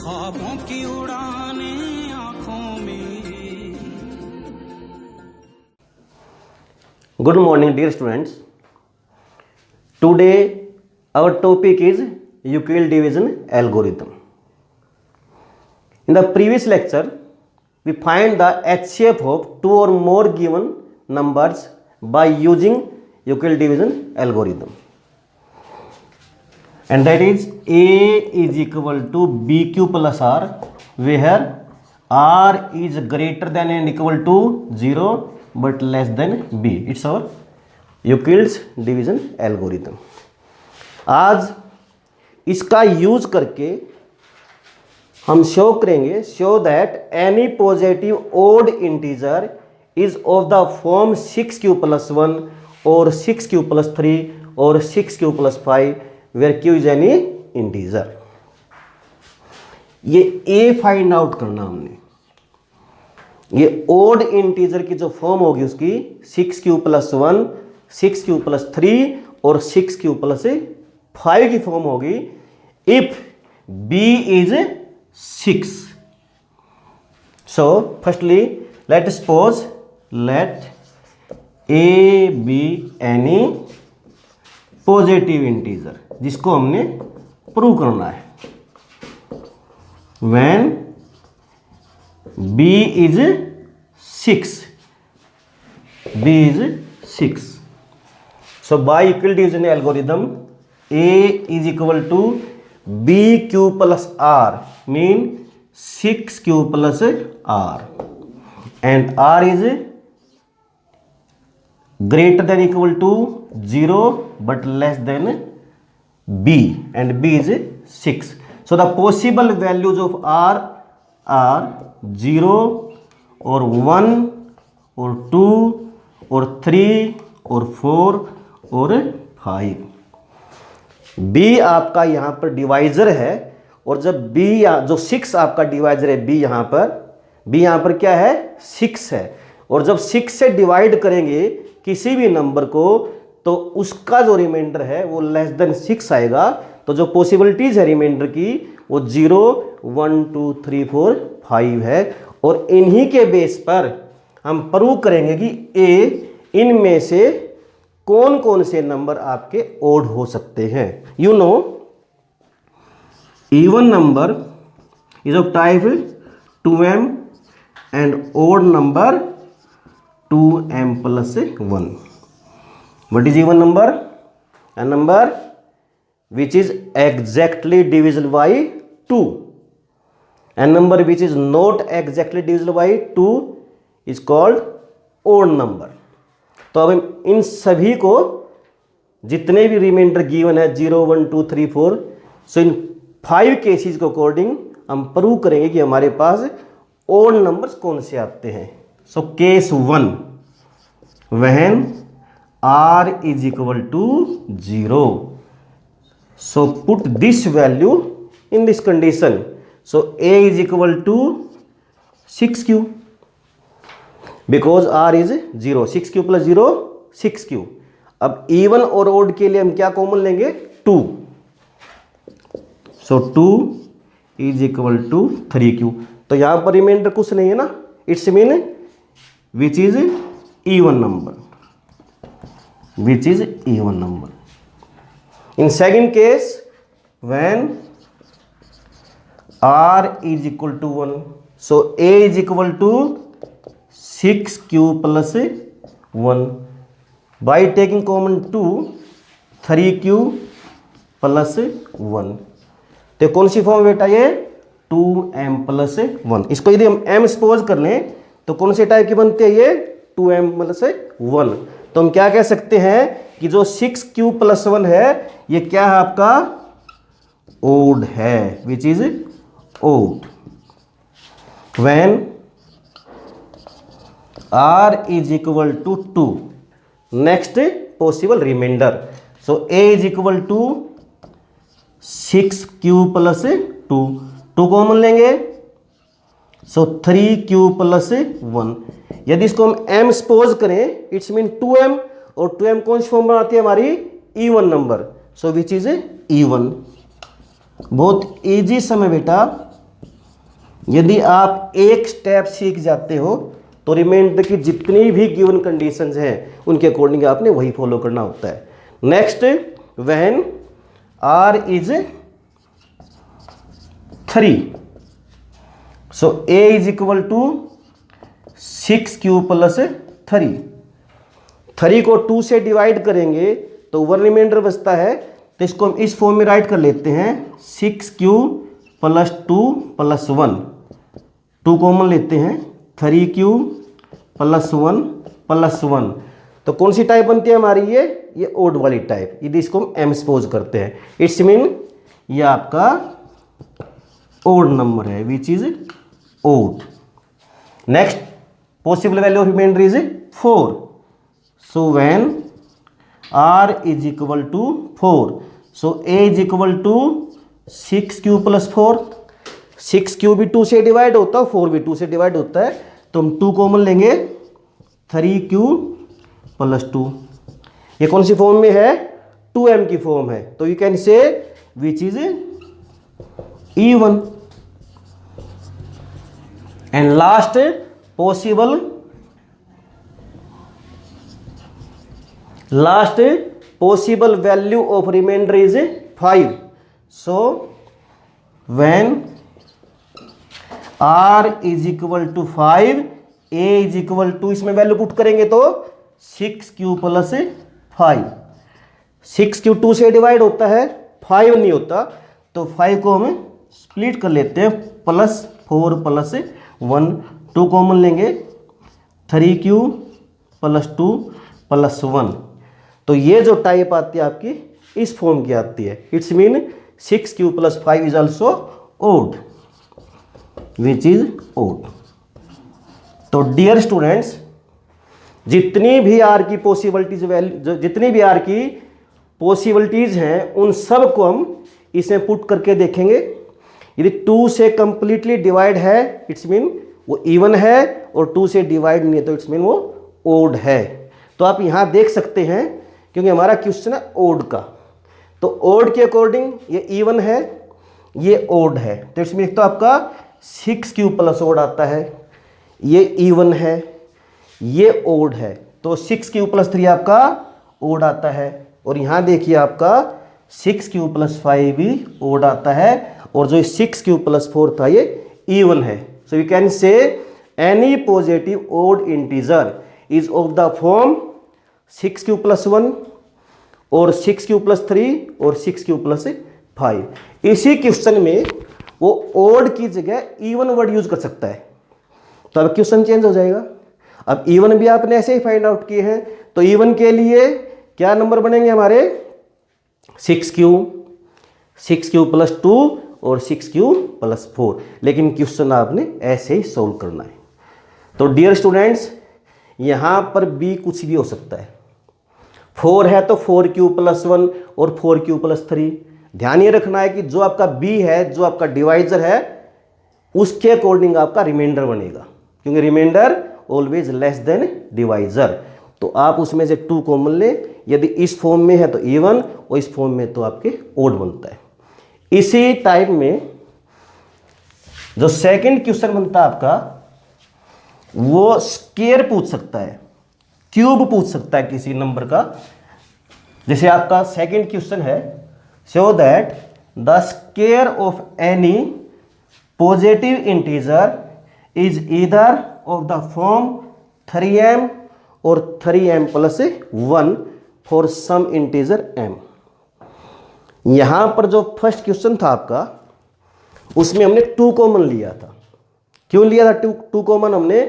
ख्वाबों की उड़ाने आंखों में। Good morning, dear students. Today our topic is Euclid division algorithm. In the previous lecture, we find the HCF of two or more given numbers by using Euclid division algorithm. And that is A is equal to BQ plus R, where R is greater than and equal to 0 but less than B. It's our Euclid's division algorithm. आज इसका use करके हम show करेंगे show that any positive odd integer is of the form 6q plus 1 और 6q plus 3 और 6q plus 5 where q is any integer. ये a find out करना हमने। ये ओड इंटीजर की जो फॉर्म होगी उसकी 6q plus 1 6q plus 3 और 6q plus 5 की फॉर्म होगी if b is 6। So firstly let suppose let a B any positive integer जिसको हमने प्रूव करना है। When b is 6, b is 6, so by Euclid division algorithm a is equal to bq plus r mean 6q plus r and r is greater than equal to 0 but less than b and b is 6. So the possible values of r are 0 or 1 or 2 or 3 or 4 और 5। b आपका यहाँ पर divisor है और जब b या जो 6 आपका डिवाइजर है b यहाँ पर क्या है 6 है और जब 6 से डिवाइड करेंगे किसी भी नंबर को तो उसका जो रिमाइंडर है वो लेस देन 6 आएगा। तो जो पॉसिबिलिटीज है रिमाइंडर की वो 0 1 2 3 4 5 है और इन्हीं के बेस पर हम प्रूव करेंगे कि a इनमें से कौन कौन से नंबर आपके ओड हो सकते हैं। You know even number is of type 2m and odd number 2m plus 1. What is even number? A number which is exactly divisible by 2. A number which is not exactly divisible by 2 is called odd number. तो अब हम इन सभी को जितने भी reminder given है 0 1 2 3 4, सो इन 5 cases के according हम प्रूव करेंगे कि हमारे पास ओड नंबर्स कौन से आते हैं। So case 1 when r is equal to 0, so put this value in this condition, so a is equal to 6q because r is 0, 6q plus 0 6q। अब इवन और ओड के लिए हम क्या कॉमन लेंगे 2, so 2 is equal to 3q। तो यहां पर रिमाइंडर कुछ नहीं है ना, it's mean which is even number, which is even number. In second case when r is equal to 1, so a is equal to 6q plus 1 by taking common 2 3q plus 1। तो कौन सी form बेटा ये 2m plus 1। इसको यदि हम m suppose कर लें तो कौन से टाइप की बनती है ये 2m plus 1। तो हम क्या कह सकते हैं कि जो 6q plus 1 है ये क्या है आपका ओड है, which is odd. When r is equal to 2, next possible remainder, so a is equal to 6q plus 2, 2 common लेंगे सो 3q plus 1। यदि इसको हम m सपोज करें इट्स मीन 2m और 2m कौन सी फॉर्म बनाती है हमारी even number, so which is even. बहुत इजी सम है बेटा, यदि आप एक स्टेप सीख जाते हो तो रिमाइंडर की जितनी भी गिवन कंडीशंस हैं उनके अकॉर्डिंग आपने वही फॉलो करना होता है। Next, when r is 3, so a is equal to 6q plus 3। 3 को 2 से डिवाइड करेंगे तो 1 रिमाइंडर बचता है, तो इसको हम इस फॉर्म में राइट कर लेते हैं 6q प्लस 2 प्लस 1। 2 कॉमन लेते हैं, 3q प्लस 1 प्लस 1। तो कौन सी टाइप बनती है हमारी? ये ओड वाली टाइप। यदि इसको हम एम सपोज करते हैं, इट्स मीन ये आपका ओड नंबर है, which is odd. Next, possible value of remainder is 4, so when r is equal to 4, so a is equal to 6q plus 4। 6q भी 2 से डिवाइड होता है, 4 भी 2 से डिवाइड होता है, तो हम 2 कॉमन लेंगे, 3q प्लस 2। ये कौन सी फॉर्म में है? 2m की फॉर्म है, तो you can say which is even। And last possible value of remainder is 5, so when r is equal to 5, a is equal to, इसमें वैल्यू पुट करेंगे तो 6q प्लस 5। 6q 2 से divide होता है, 5 नहीं होता, तो 5 को हम स्प्लिट कर लेते हैं, प्लस 4 प्लस 1। 2 कॉमन लेंगे, 3q प्लस 2 प्लस 1। तो ये जो टाइप आती है आपकी इस फॉर्म की आती है। It's mean 6q plus 5 is also odd, which is odd. तो डियर स्टूडेंट्स, जितनी भी आर की पॉसिबिलिटीज हैं उन सब को हम इसमें पुट करके देखेंगे। यदि 2 से कंप्लीटली डिवाइड है, इट्स मीन वो इवन है, और 2 से डिवाइड नहीं है तो इट्स मीन वो ओड है। तो आप यहाँ देख सकते हैं, क्योंकि हमारा क्वेश्चन है ओड का, तो ओड के अकॉर्डिंग ये इवन है, ये ओड है, तो इट्स मीन तो आपका 6q प्लस ओड आता है, ये इवन है, ये ओड है, तो 6q प्लस 3 आपका ओड आता है। और यहाँ देखिए आपका 6q प्लस 5 भी ओड आता है, और जो 6q प्लस 4 था ये इवन है। So you can say any positive odd integer is of the form 6q plus 1 और 6q प्लस 3 और 6q प्लस 5। इसी क्वेश्चन में वो ओड की जगह इवन वर्ड यूज कर सकता है, तो अब क्वेश्चन चेंज हो जाएगा। अब इवन भी आपने ऐसे ही फाइंड आउट किए हैं, तो इवन के लिए क्या नंबर बनेंगे हमारे? 6q प्लस 2 और 6q प्लस 4। लेकिन क्वेश्चन आपने ऐसे ही सोल्व करना है। तो डियर स्टूडेंट्स, यहाँ पर b कुछ भी हो सकता है। 4 है तो 4q प्लस 1 और 4q प्लस 3। ध्यान ये रखना है कि जो आपका b है, जो आपका डिवाइजर है, उसके अकॉर्डिंग आपका रिमाइंडर बनेगा, क्योंकि remainder always less than divisor. तो आप उसमें से 2 कॉमन ले, यदि इस फॉर्म में है तो इवन, और इस फॉर्म में तो आपके ओड बनता है। इसी टाइप में जो सेकंड क्वेश्चन बनता है आपका, वो स्क्वायर पूछ सकता है, क्यूब पूछ सकता है किसी नंबर का। जैसे आपका सेकंड क्वेश्चन है, show that the square of any positive integer is either of the form 3m और 3m plus 1 for some integer m। यहां पर जो फर्स्ट क्वेश्चन था आपका, उसमें हमने 2 कॉमन लिया था। क्यों लिया था 2 कॉमन हमने?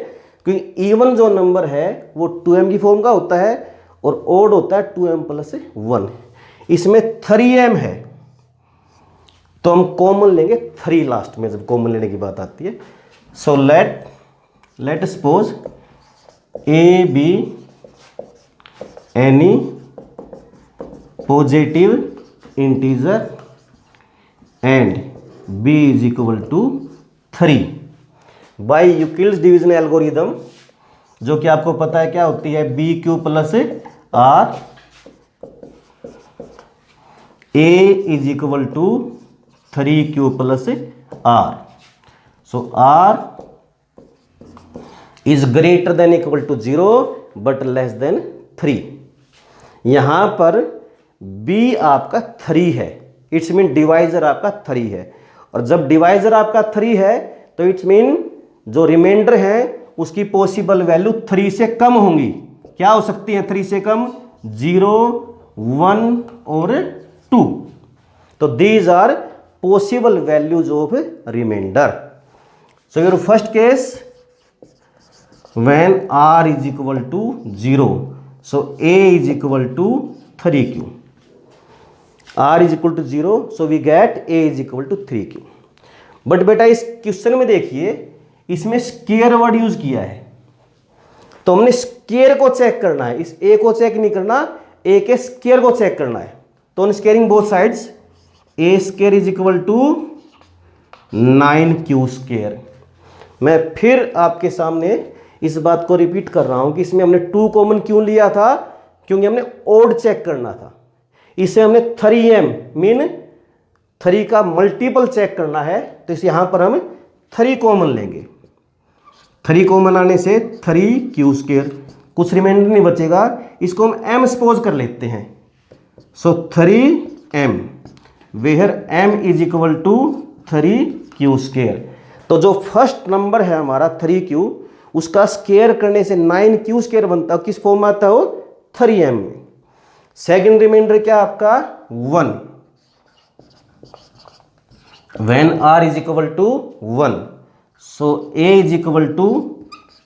क्योंकि इवन जो नंबर है वो 2m की फॉर्म का होता है, और ओड होता है 2m प्लस 1। इसमें 3m है, तो हम कॉमन लेंगे 3 लास्ट में, जब कॉमन लेने की बात आती है। So let suppose a be any positive integer and b is equal to 3 by Euclid's division algorithm, जो कि आपको पता है क्या होती है, b q plus r, a is equal to 3q plus r. So r is greater than equal to 0 but less than 3। यहां पर b आपका 3 है, इट्स मीन डिवाइजर आपका 3 है, और जब डिवाइजर आपका 3 है तो इट्स मीन जो रिमाइंडर है उसकी पॉसिबल वैल्यू 3 से कम होंगी। क्या हो सकती है 3 से कम? 0, 1 और 2। तो these are possible values of remainder. So your first case when r is equal to 0, so a is equal to 3q. r is equal to 0, so we get a is equal to 3q. But बेटा इस question में देखिए इसमें square word use किया है, तो हमने square को चेक करना है, इस a को चेक नहीं करना, a के स्केयर को चेक करना है। तो on squaring both sides a square is equal to 9q square. मैं फिर आपके सामने इस बात को रिपीट कर रहा हूं कि इसमें हमने 2 कॉमन क्यों लिया था, क्योंकि हमने ओड चेक करना था। इसे हमने 3m मीन 3 का मल्टीपल चेक करना है, तो इस यहां पर हम 3 कॉमन लेंगे। 3 कॉमन आने से 3q स्क्वायर, कुछ रिमाइंडर नहीं बचेगा, इसको हम m सपोज कर लेते हैं। So 3m where m is equal to 3q square. तो जो फर्स्ट नंबर है हमारा 3q, उसका स्केयर करने से 9q स्केयर बनता है, किस फॉर्म में आता है वो? 3m में। सेकेंड रिमाइंडर क्या आपका? 1 when r is equal to 1, so a is equal to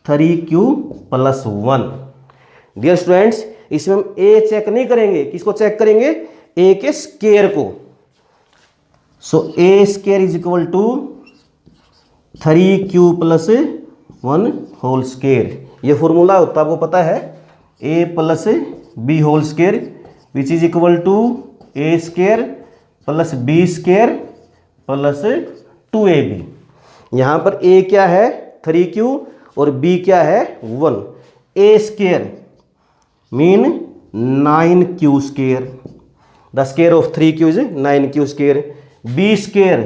3q plus 1। Dear students, इसमें हम a चेक नहीं करेंगे, किसको चेक करेंगे? a के स्केयर को। So a square is equal to 3q plus 1 whole square. ये फॉर्मूला होता है आपको पता है, a plus b whole square which is equal to a square plus b square plus 2ab। यहाँ पर a क्या है? 3q और b क्या है? 1। a square mean 9q square, the square of 3q is 9q square. b square,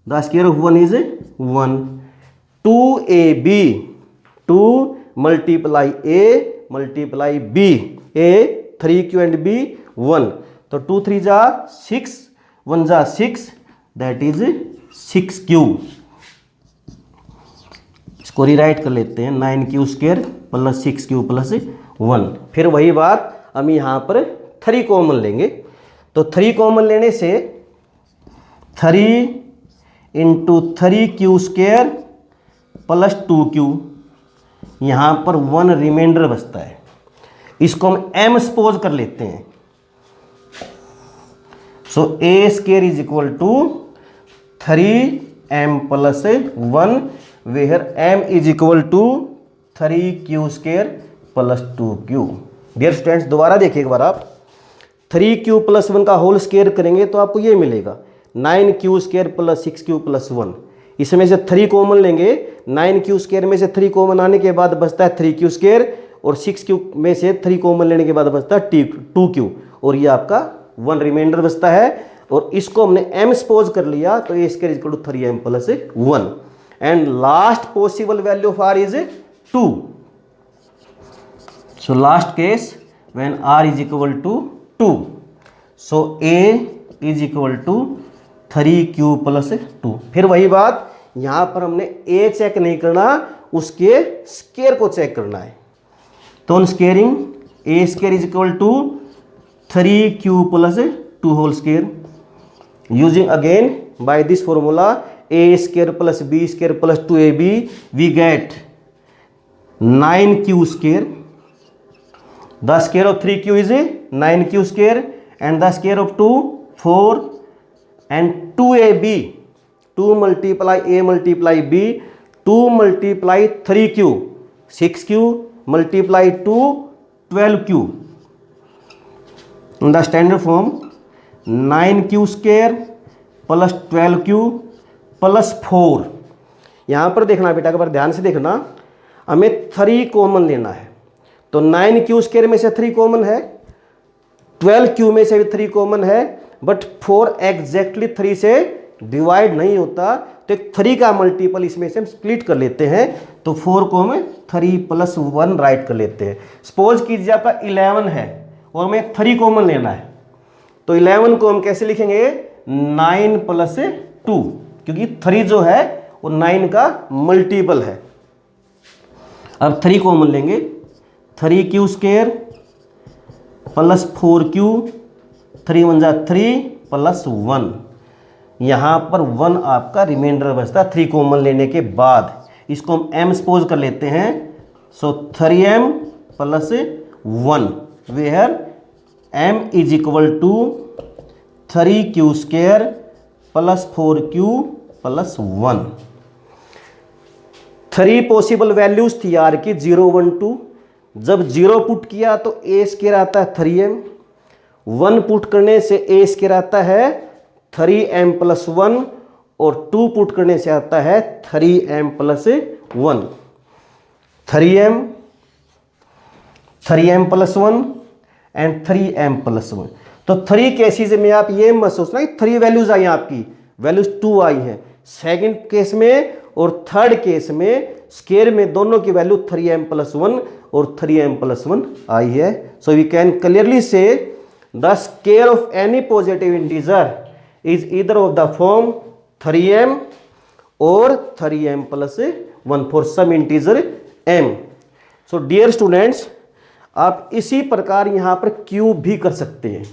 the square of 1 is 1। 2ab, 2 multiply a multiply b, a 3q and b 1, तो 2 3 जा 6, 1 जा 6, दैट इज 6q। इसको rewrite कर लेते हैं, 9q square plus 6q plus 1। फिर वही बात हम यहाँ पर 3 कॉमन लेंगे, तो 3 कॉमन लेने से 3 into 3q square plus 2q, यहाँ पर 1 रिमाइंडर बचता है, इसको हम m सपोज कर लेते हैं। So a square is equal to 3m plus 1 where m is equal to 3q square plus 2q। Dear students, दोबारा देखिए एक बार आप, 3q प्लस 1 का होल स्क्वायर करेंगे तो आपको ये मिलेगा 9q square plus 6q plus 1। इसमें से 3 कॉमन लेंगे, 9q स्क्वायर में से 3 कॉमन आने के बाद बचता है 3q स्क्वायर, और 6q में से 3 कॉमन लेने के बाद बचता है 2q, और ये आपका 1 रिमाइंडर बचता है। और इसको हमने m सपोज कर लिया, तो a square equal to 3m plus 1, and last possible value of r is 2। So last case when r is equal to 2, so a is equal to 3q plus 2। फिर वही बात, यहाँ पर हमने a चेक नहीं करना, उसके स्केयर को चेक करना है। तो on squaring a square is equal to 3q plus 2 whole square. Using again by this formula a square plus b square plus 2ab, we get 9q square. The square of 3q is 9q square and the square of 2 4 and 2ab, 2 multiply a multiply b, 2 multiply 3q, 6q multiply 2 12q। in the standard form 9q square plus 12q plus 4। यहाँ पर देखना बेटा, एक बार ध्यान से देखना, हमें 3 common लेना है, तो 9q स्क्वायर में से 3 कॉमन है, 12q में से भी 3 कॉमन है, बट 4 एग्जैक्टली 3 से डिवाइड नहीं होता तो एक 3 का मल्टीपल इसमें से हम स्प्लिट कर लेते हैं, तो 4 को हमें 3 + 1 राइट कर लेते हैं। सपोज कीजिए आपका 11 है और हमें 3 कॉमन लेना है, तो 11 को हम कैसे लिखेंगे, 9 + 2, क्योंकि 3 जो है वो 9 का मल्टीपल है। अब 3 कॉमन लेंगे, 3q² + 4q, 3 × 3 + 1, यहाँ पर 1 आपका रिमाइंडर बचता 3 कॉमन लेने के बाद। इसको हम m सपोज कर लेते हैं, so 3m + 1 where m = 3q² + 4q + 1। 3 possible values थी r की 0, 1, 2। जब 0 पुट किया तो a² आता है 3m, 1 पुट करने से a² आता है 3m + 1 और 2 पुट करने से आता है 3m + 1, 3m + 1 एंड 3m + 1। तो 3 केसेस में आप ये मत सोचना कि 3 वैल्यूज आई हैं, आपकी वैल्यूज 2 आई हैं। सेकंड केस में और थर्ड केस में स्केयर में दोनों की वैल्यू 3m + 1 और 3m + 1 आई है। सो वी कैन क्लियरली से the square of any positive integer is either of the form 3m or 3m + 1 for some integer m। So dear students, आप इसी प्रकार यहाँ पर क्यूब भी कर सकते हैं।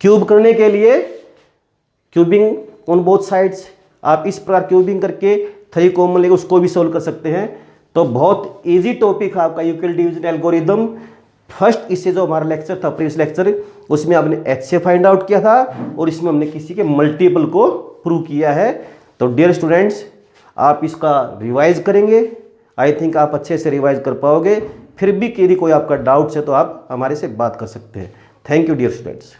क्यूब करने के लिए क्यूबिंग ऑन बोथ साइड्स, आप इस प्रकार क्यूबिंग करके 3 कॉमन लेके उसको भी सोल्व कर सकते हैं। तो बहुत इजी टॉपिक है आपका यूक्लिड डिवीजन एल्गोरिदम। फर्स्ट इससे जो हमारा लेक्चर था, प्रीवियस लेक्चर, उसमें आपने h से फाइंड आउट किया था और इसमें हमने किसी के मल्टीपल को प्रूव किया है। तो डियर स्टूडेंट्स, आप इसका रिवाइज करेंगे, आई थिंक आप अच्छे से रिवाइज कर पाओगे। फिर भी यदि कोई आपका डाउट्स है तो आप हमारे से बात कर सकते हैं। Thank you dear students.